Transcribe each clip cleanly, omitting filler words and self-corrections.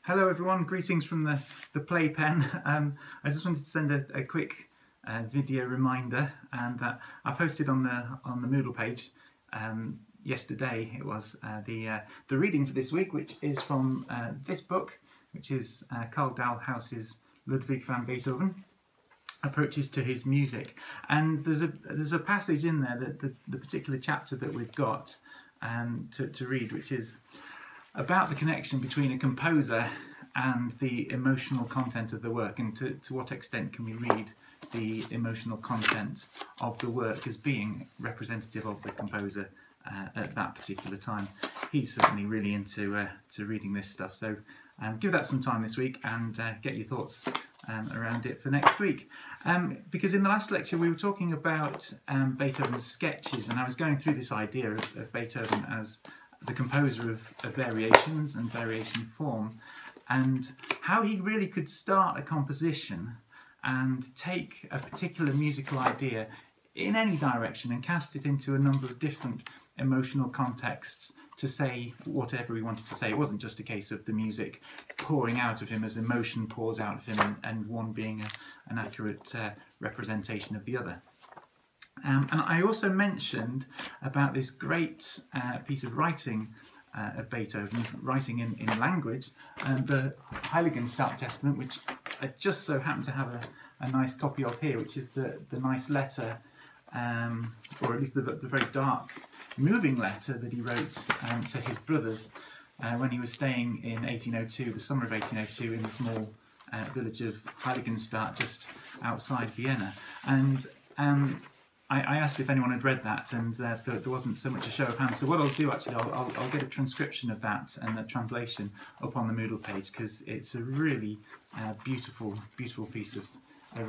Hello everyone, greetings from the playpen. I just wanted to send a quick video reminder, and I posted on the Moodle page yesterday. It was the reading for this week, which is from this book, which is Carl Dahlhaus's Ludwig van Beethoven, Approaches to His Music. And there's a passage in there, that the particular chapter that we've got to read, which is about the connection between a composer and the emotional content of the work, and to what extent can we read the emotional content of the work as being representative of the composer at that particular time. He's certainly really into to reading this stuff, so give that some time this week and get your thoughts around it for next week. Because in the last lecture we were talking about Beethoven's sketches, and I was going through this idea of Beethoven as the composer of variations and variation form, and how he really could start a composition and take a particular musical idea in any direction and cast it into a number of different emotional contexts to say whatever he wanted to say. It wasn't just a case of the music pouring out of him as emotion pours out of him, and one being an accurate representation of the other. And I also mentioned about this great piece of writing of Beethoven, writing in language, and the Heiligenstadt Testament, which I just so happen to have a nice copy of here, which is the nice letter, or at least the very dark, moving letter that he wrote to his brothers when he was staying in 1802, the summer of 1802, in the small village of Heiligenstadt, just outside Vienna. And I asked if anyone had read that, and there wasn't so much a show of hands. So what I'll do, actually, I'll get a transcription of that and a translation up on the Moodle page, because it's a really beautiful piece of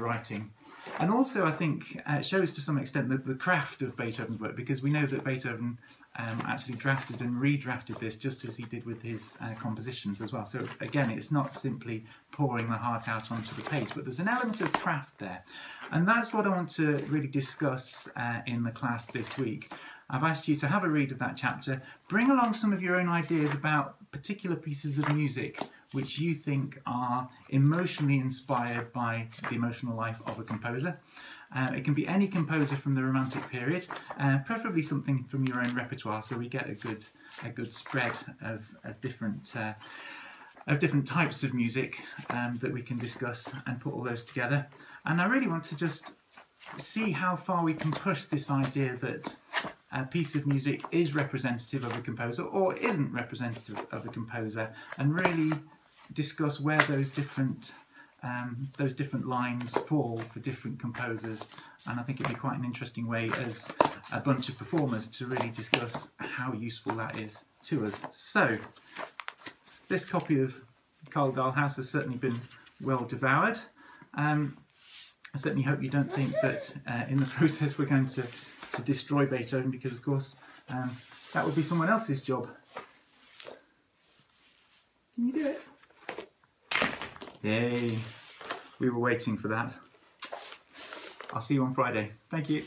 writing. And also, I think, it shows to some extent the craft of Beethoven's work, because we know that Beethoven actually drafted and redrafted this just as he did with his compositions as well. So again, it's not simply pouring the heart out onto the page, but there's an element of craft there. And that's what I want to really discuss in the class this week. I've asked you to have a read of that chapter, bring along some of your own ideas about particular pieces of music which you think are emotionally inspired by the emotional life of a composer. It can be any composer from the Romantic period, preferably something from your own repertoire, so we get a good spread of different types of music that we can discuss and put all those together. And I really want to just see how far we can push this idea that a piece of music is representative of a composer or isn't representative of a composer, and really discuss where those different lines fall for different composers. And I think it'd be quite an interesting way as a bunch of performers to really discuss how useful that is to us. So this copy of Carl Dahlhaus has certainly been well devoured. I certainly hope you don't think that in the process we're going to destroy Beethoven, because of course that would be someone else's job. Can you do it? Yay! We were waiting for that. I'll see you on Friday. Thank you.